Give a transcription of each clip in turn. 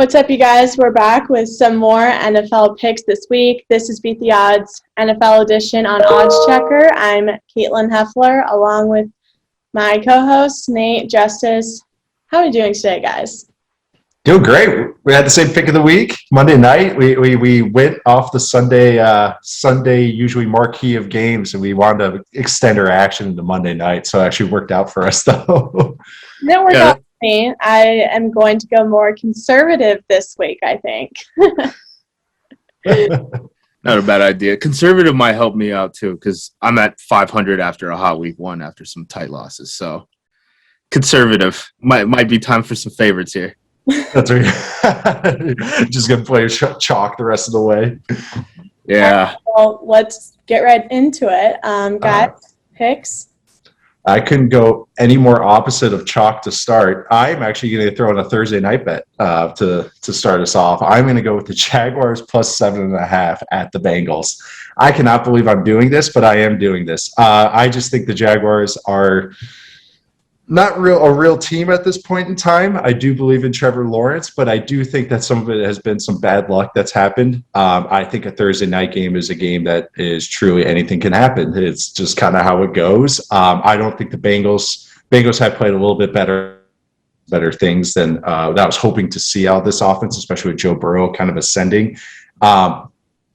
What's up, you guys? We're back with some more NFL picks this week. This is Beat the Odds NFL edition on Odds Checker. I'm Katelyn Heffler, along with my co-host, Nate Justice. How are you doing today, guys? Doing great. We had the same pick of the week, Monday night. We went off the Sunday usually marquee of games, and we wanted to extend our action into Monday night. So it actually worked out for us, though. It worked out for me. I am going to go more conservative this week, I think. Not a bad idea. Conservative might help me out, too, because I'm at 500 after a hot week one after some tight losses. So conservative might be time for some favorites here. That's right. Just gonna play chalk the rest of the way. Yeah. Well, let's get right into it. Guys, picks. I couldn't go any more opposite of chalk to start. I'm actually going to throw in a Thursday night bet to start us off. I'm going to go with the Jaguars plus 7.5 at the Bengals. I cannot believe I'm doing this, but I am doing this. I just think the Jaguars are not a real team at this point in time. I do believe in Trevor Lawrence, but I do think that some of it has been some bad luck that's happened. I think a Thursday night game is a game that is truly anything can happen. It's just kind of how it goes. I don't think the Bengals have played a little bit better things than that I was hoping to see out of this offense, especially with Joe Burrow kind of ascending.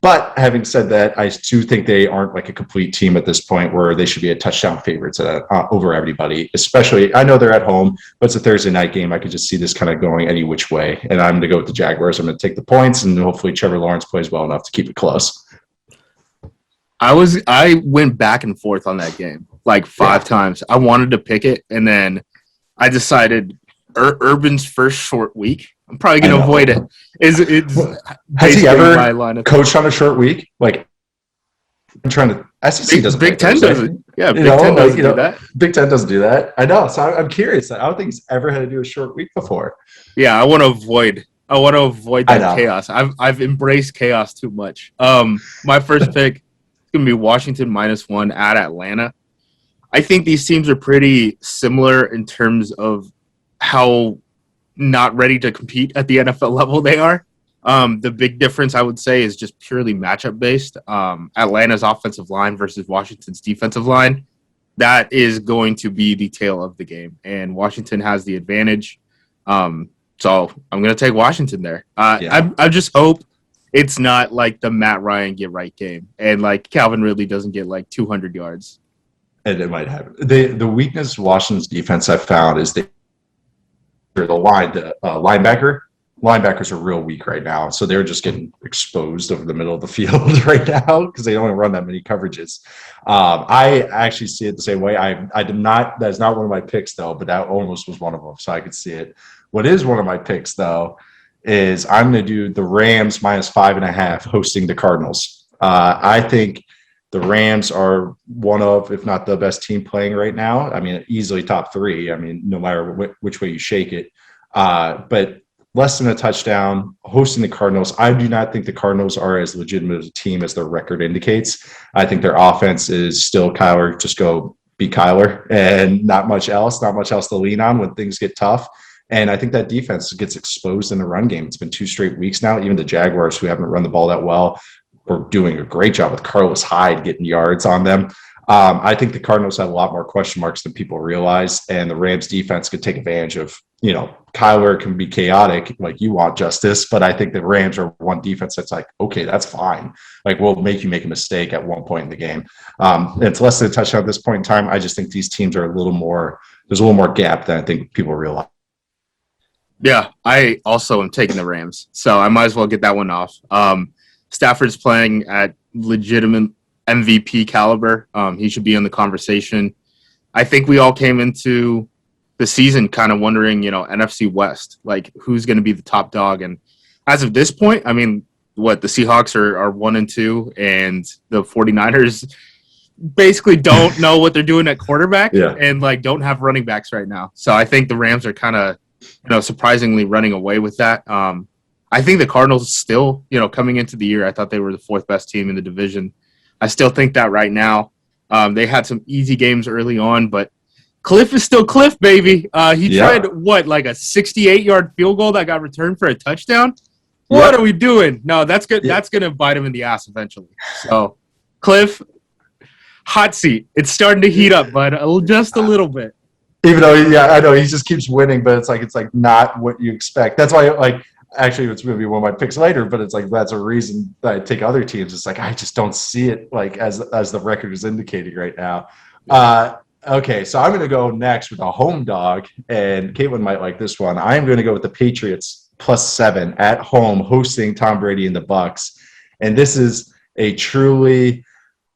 But having said that, I do think they aren't like a complete team at this point where they should be a touchdown favorites over everybody, especially I know they're at home, but it's a Thursday night game. I could just see this kind of going any which way. And I'm going to go with the Jaguars. I'm going to take the points, and hopefully Trevor Lawrence plays well enough to keep it close. I went back and forth on that game like five times. I wanted to pick it, and then I decided Urban's first short week. I'm probably going to avoid it. Has he ever coached on a short week? Like, I'm trying to. SEC doesn't. Big Ten doesn't. Yeah, Big Ten doesn't do that. Big Ten doesn't do that. I know. So I'm curious. I don't think he's ever had to do a short week before. Yeah, I want to avoid that chaos. I've embraced chaos too much. My first pick is going to be Washington -1 at Atlanta. I think these teams are pretty similar in terms of how not ready to compete at the NFL level they are. The big difference, I would say, is just purely matchup based. Atlanta's offensive line versus Washington's defensive line. That is going to be the tail of the game, and Washington has the advantage. So I'm going to take Washington there. I just hope it's not like the Matt Ryan get right game, and like Calvin Ridley doesn't get like 200 yards. And it might happen. The weakness of Washington's defense I found is the linebackers are real weak right now, so they're just getting exposed over the middle of the field right now because they don't run that many coverages. I actually see it the same way. I did not. That's not one of my picks though, but that almost was one of them, so I could see it. What is one of my picks though is I'm going to do the Rams -5.5 hosting the Cardinals. I think the Rams are one of, if not the best team playing right now. I mean, easily top three. I mean, no matter which way you shake it. But less than a touchdown, hosting the Cardinals. I do not think the Cardinals are as legitimate a team as their record indicates. I think their offense is still Kyler, just go be Kyler, and not much else to lean on when things get tough. And I think that defense gets exposed in the run game. It's been 2 straight weeks now. Even the Jaguars, who haven't run the ball that well, are doing a great job with Carlos Hyde getting yards on them. I think the Cardinals have a lot more question marks than people realize, and the Rams defense could take advantage of, Kyler can be chaotic like you want, Justice, but I think the Rams are one defense that's like, okay, that's fine. Like, we'll make you make a mistake at one point in the game. It's less than a touchdown at this point in time. I just think these teams are there's a little more gap than I think people realize. Yeah, I also am taking the Rams, so I might as well get that one off. Stafford's playing at legitimate MVP caliber. He should be in the conversation. I think we all came into the season kind of wondering, NFC West, like who's going to be the top dog. And as of this point, I mean, the Seahawks are 1-2, and the 49ers basically don't know what they're doing at quarterback and like don't have running backs right now. So I think the Rams are kind of, surprisingly running away with that. I think the Cardinals still, coming into the year, I thought they were the 4th best team in the division. I still think that right now. They had some easy games early on, but Cliff is still Cliff, baby. He Yeah. tried like a 68-yard field goal that got returned for a touchdown. What are we doing? No, that's good. Yeah. That's gonna bite him in the ass eventually. So, Cliff, hot seat. It's starting to heat up, bud. Just a little bit. Even though, I know he just keeps winning, but it's like not what you expect. That's why, like, actually, it's going to be one of my picks later. But it's like that's a reason that I take other teams. It's like I just don't see it like as the record is indicating right now. Okay, so I'm going to go next with a home dog, and Katelyn might like this one. I am going to go with the Patriots +7 at home, hosting Tom Brady and the Bucs, and this is a truly,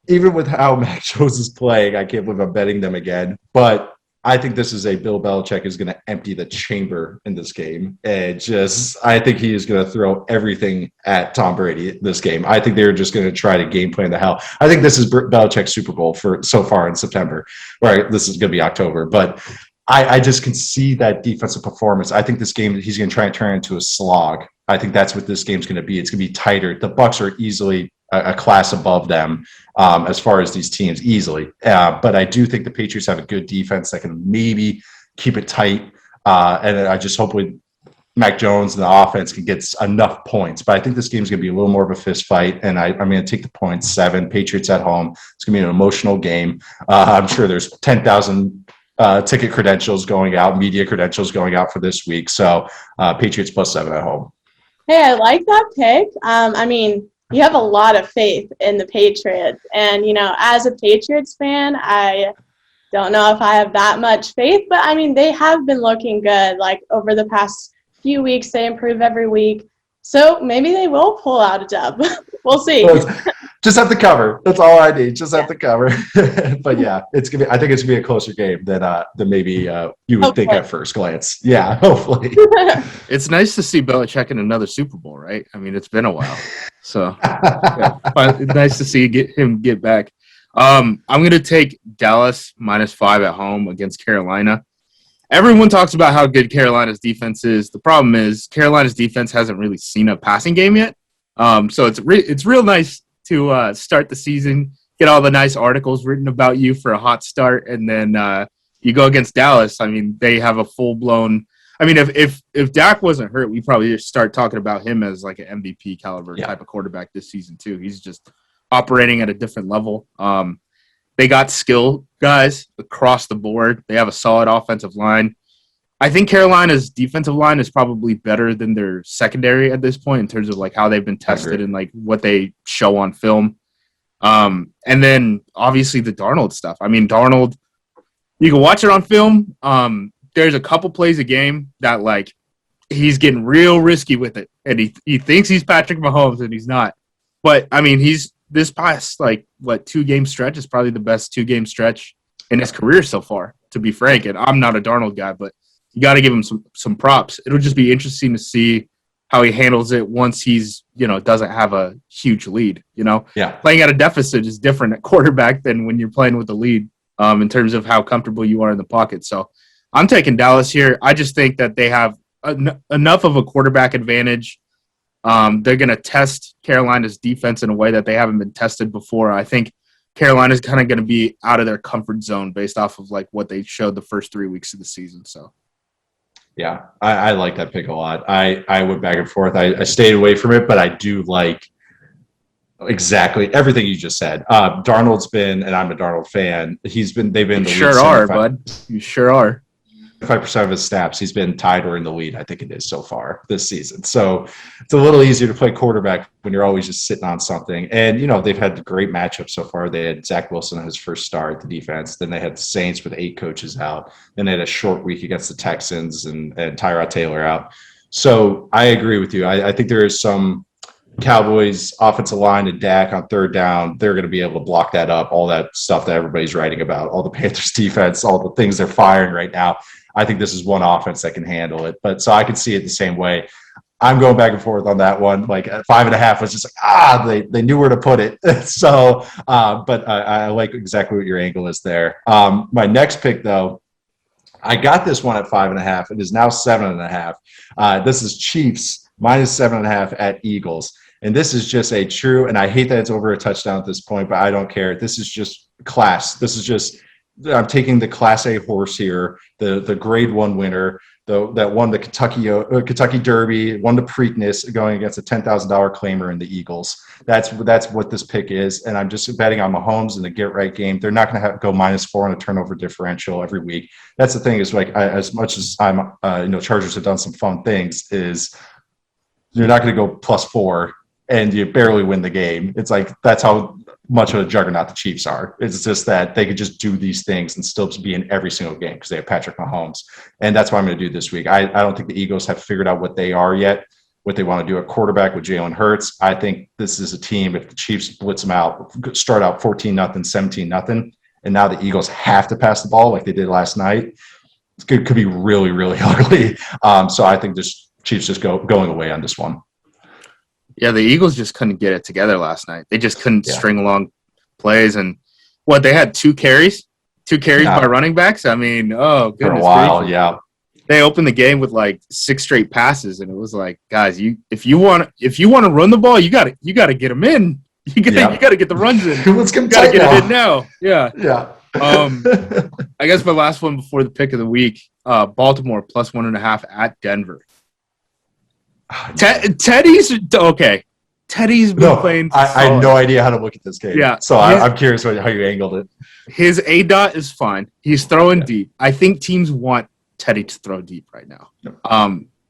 even with how Mac Jones is playing, I can't believe I'm betting them again, but I think this is a Bill Belichick is going to empty the chamber in this game. And I think he is going to throw everything at Tom Brady this game. I think they're just going to try to game plan the hell. I think this is Belichick's Super Bowl for so far in September. Right, this is going to be October, but I just can see that defensive performance. I think this game he's going to try and turn into a slog. I think that's what this game's going to be. It's going to be tighter. The Bucs are easily a class above them as far as these teams, easily. But I do think the Patriots have a good defense that can maybe keep it tight. And I just hope with Mac Jones and the offense can get enough points. But I think this game is going to be a little more of a fist fight. And I'm going to take the points, 7, Patriots at home. It's going to be an emotional game. I'm sure there's 10,000 ticket credentials going out, media credentials going out for this week. So Patriots +7 at home. Hey, I like that pick. I mean, you have a lot of faith in the Patriots. And, as a Patriots fan, I don't know if I have that much faith. But, I mean, they have been looking good. Like, over the past few weeks, they improve every week. So maybe they will pull out a dub. We'll see. Just have to cover. That's all I need. Just have to cover. But yeah, it's gonna be. I think it's gonna be a closer game than maybe you would think at first glance. Yeah, hopefully. It's nice to see Belichick in another Super Bowl, right? I mean, it's been a while, so it's nice to see him get back. I'm gonna take Dallas -5 at home against Carolina. Everyone talks about how good Carolina's defense is. The problem is Carolina's defense hasn't really seen a passing game yet. So it's real nice to start the season, get all the nice articles written about you for a hot start, and then you go against Dallas. I mean, they have a full-blown – I mean, if Dak wasn't hurt, we probably just start talking about him as like an MVP caliber type of quarterback this season too. He's just operating at a different level. They got skill guys across the board. They have a solid offensive line. I think Carolina's defensive line is probably better than their secondary at this point in terms of like how they've been tested and like what they show on film. And then obviously the Darnold stuff. I mean, Darnold, you can watch it on film. There's a couple plays a game that like he's getting real risky with it. And he thinks he's Patrick Mahomes and he's not. But I mean, this past like 2-game stretch is probably the best 2-game stretch in his career so far, to be frank. And I'm not a Darnold guy, but you got to give him some props. It'll just be interesting to see how he handles it once he's, doesn't have a huge lead, Yeah. Playing at a deficit is different at quarterback than when you're playing with the lead in terms of how comfortable you are in the pocket. So I'm taking Dallas here. I just think that they have enough of a quarterback advantage. They're going to test Carolina's defense in a way that they haven't been tested before. I think Carolina's kind of going to be out of their comfort zone based off of like what they showed the first 3 weeks of the season. So. Yeah, I like that pick a lot. I went back and forth. I stayed away from it, but I do like exactly everything you just said. Darnold's been, and I'm a Darnold fan. They've been. You sure are, bud. You sure are. 5% of his snaps, he's been tied or in the lead, I think it is so far this season. So it's a little easier to play quarterback when you're always just sitting on something. And, they've had great matchups so far. They had Zach Wilson on his first start, the defense. Then they had the Saints with 8 coaches out. Then they had a short week against the Texans and Tyrod Taylor out. So I agree with you. I think there is some Cowboys offensive line and Dak on third down. They're going to be able to block that up, all that stuff that everybody's writing about, all the Panthers defense, all the things they're firing right now. I think this is one offense that can handle it. But so I could see it the same way. I'm going back and forth on that one. Like 5.5 was just like, they knew where to put it. So, but I like exactly what your angle is there. My next pick, though, I got this one at 5.5. It is now 7.5. This is Chiefs -7.5 at Eagles. And this is just a true, and I hate that it's over a touchdown at this point, but I don't care. This is just class. This is just I'm taking the Class A horse here, the Grade 1 winner, that won the Kentucky Derby, won the Preakness, going against a $10,000 claimer in the Eagles. That's what this pick is, and I'm just betting on Mahomes in the get right game. They're not going to go -4 on a turnover differential every week. That's the thing is like as much as I'm, Chargers have done some fun things. Is you're not going to go +4 and you barely win the game. It's like that's how much of a juggernaut the Chiefs are. It's just that they could just do these things and still be in every single game because they have Patrick Mahomes. And that's what I'm going to do this week. I don't think the Eagles have figured out what they are yet, what they want to do at quarterback with Jalen Hurts. I think this is a team, if the Chiefs blitz them out, start out 14-0, 17-0, and now the Eagles have to pass the ball like they did last night, it could be really, really ugly. So I think this Chiefs just going away on this one. Yeah, the Eagles just couldn't get it together last night. They just couldn't string along plays. And they had two carries by running backs? I mean, oh, goodness. For a while, gracious. yeah. They opened the game with like 6 straight passes, and it was like, guys, if you want to run the ball, you got to get them in. You got to get the runs in. Let's get you got to get it in now. Yeah. Yeah. I guess my last one before the pick of the week, Baltimore +1.5 at Denver. Teddy's okay. Teddy's been playing. I had no idea how to look at this game. Yeah, so I'm curious how you angled it. His ADOT is fine. He's throwing deep. I think teams want Teddy to throw deep right now.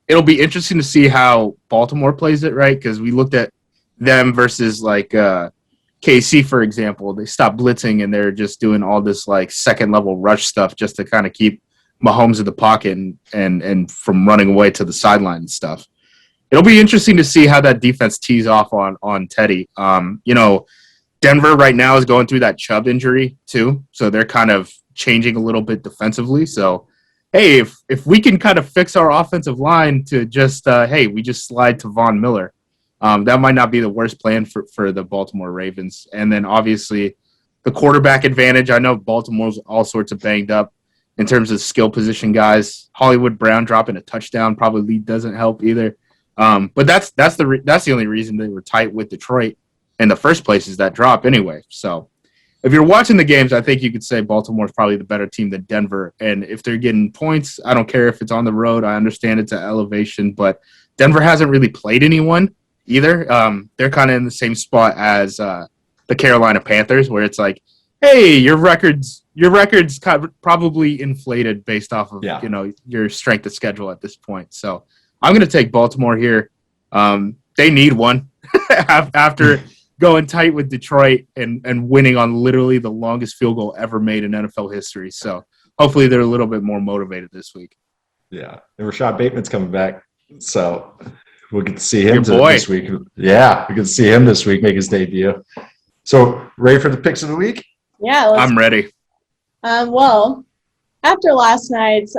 It'll be interesting to see how Baltimore plays it, right? Because we looked at them versus like KC, for example. They stopped blitzing and they're just doing all this like second level rush stuff just to kind of keep Mahomes in the pocket and from running away to the sideline and stuff. It'll be interesting to see how that defense tees off on Teddy. Denver right now is going through that Chubb injury too, so they're kind of changing a little bit defensively. So, hey, if we can kind of fix our offensive line to just we just slide to Von Miller, that might not be the worst plan for the Baltimore Ravens. And then obviously the quarterback advantage. I know Baltimore's all sorts of banged up in terms of skill position guys. Hollywood Brown dropping a touchdown probably doesn't help either. But that's the only reason they were tight with Detroit in the first place is that drop anyway. So if you're watching the games, I think you could say Baltimore's probably the better team than Denver. And if they're getting points, I don't care if it's on the road. I understand it's an elevation, but Denver hasn't really played anyone either. They're kind of in the same spot as the Carolina Panthers, where it's like, hey, your record's probably inflated based off of your strength of schedule at this point. So I'm going to take Baltimore here. They need one after going tight with Detroit and winning on literally the longest field goal ever made in NFL history. So hopefully they're a little bit more motivated this week. Yeah, and Rashad Bateman's coming back, so we'll get to see him this week. Yeah, we get to see him this week make his debut. So ready for the picks of the week? Yeah, I'm ready. Well, after last night's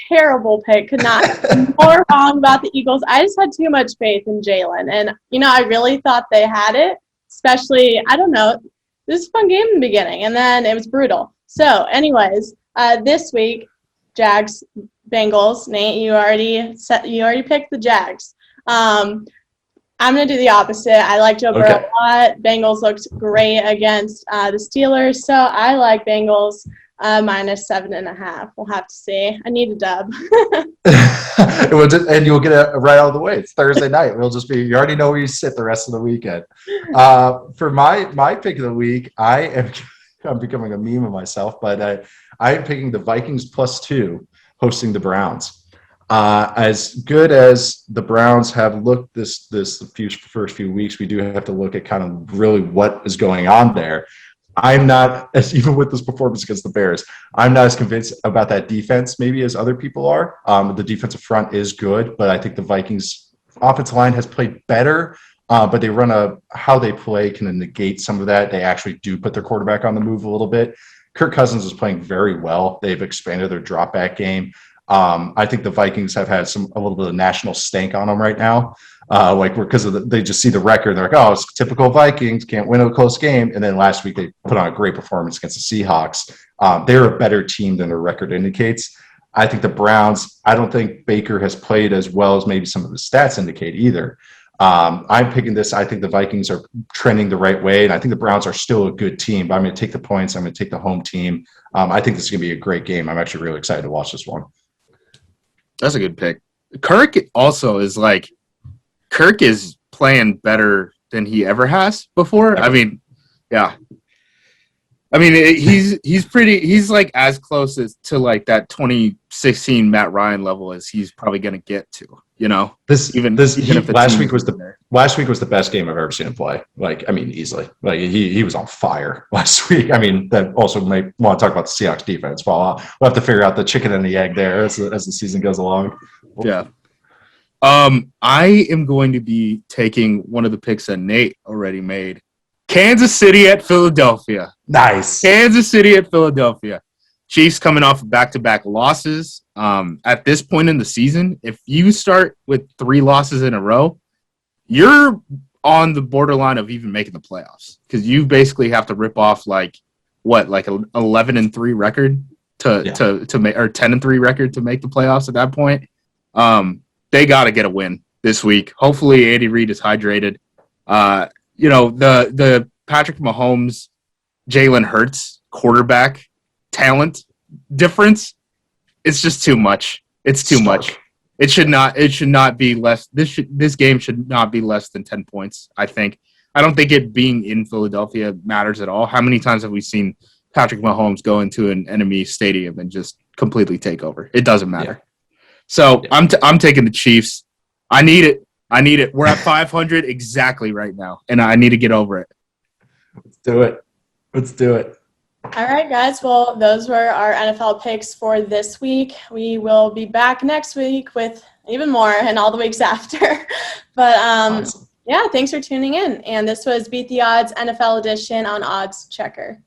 terrible pick, could not be more wrong about the Eagles. I just had too much faith in Jalen. And, I really thought they had it, especially, I don't know, this was a fun game in the beginning, and then it was brutal. So, anyways, this week, Jags, Bengals. Nate, you already picked the Jags. I'm going to do the opposite. I like Joe Burrow a lot. Bengals looked great against the Steelers, so I like Bengals. -7.5. We'll have to see. I need a dub. And you'll get it right out of the way. It's Thursday night. It'll just be, you already know where you sit the rest of the weekend. For my pick of the week, I'm becoming a meme of myself, but I'm picking the Vikings +2 hosting the Browns. As good as the Browns have looked this first few weeks, we do have to look at kind of really what is going on there. I'm not, even with this performance against the Bears, I'm not as convinced about that defense maybe as other people are. The defensive front is good, but I think the Vikings offensive line has played better, but they run how they play can negate some of that. They actually do put their quarterback on the move a little bit. Kirk Cousins is playing very well. They've expanded their drop back game. I think the Vikings have had a little bit of national stank on them right now. Because they just see the record. They're like, oh, it's typical Vikings, can't win a close game. And then last week they put on a great performance against the Seahawks. They're a better team than their record indicates. I think the Browns, I don't think Baker has played as well as maybe some of the stats indicate either. I'm picking this. I think the Vikings are trending the right way, and I think the Browns are still a good team. But I'm going to take the points. I'm going to take the home team. I think this is going to be a great game. I'm actually really excited to watch this one. That's a good pick. Kirk also is like, Kirk is playing better than he ever has before. I mean, yeah. I mean, he's like as close as to like that 2016 Matt Ryan level as he's probably going to get to, you know. Last week was the best game I've ever seen him play. Like, I mean, easily. Like he was on fire last week. I mean, that also may want to talk about the Seahawks defense. Well, we'll have to figure out the chicken and the egg there as the season goes along. Yeah. I am going to be taking one of the picks that Nate already made. Kansas City at Philadelphia. Nice. Kansas City at Philadelphia. Chiefs coming off of back-to-back losses. At this point in the season, if you start with 3 losses in a row, you're on the borderline of even making the playoffs because you basically have to rip off like an 11-3 record to make, or 10-3 record to make the playoffs at that point. They got to get a win this week. Hopefully, Andy Reid is hydrated. You know, the Patrick Mahomes, Jalen Hurts quarterback talent difference, it's just too much. It's too much. It should not be less. This game should not be less than 10 points, I think. I don't think it being in Philadelphia matters at all. How many times have we seen Patrick Mahomes go into an enemy stadium and just completely take over? It doesn't matter. Yeah. So yeah. I'm taking the Chiefs. I need it. We're at 500 exactly right now, and I need to get over it. Let's do it. All right, guys. Well, those were our NFL picks for this week. We will be back next week with even more and all the weeks after. But, awesome. Yeah, thanks for tuning in. And this was Beat the Odds NFL edition on Odds Checker.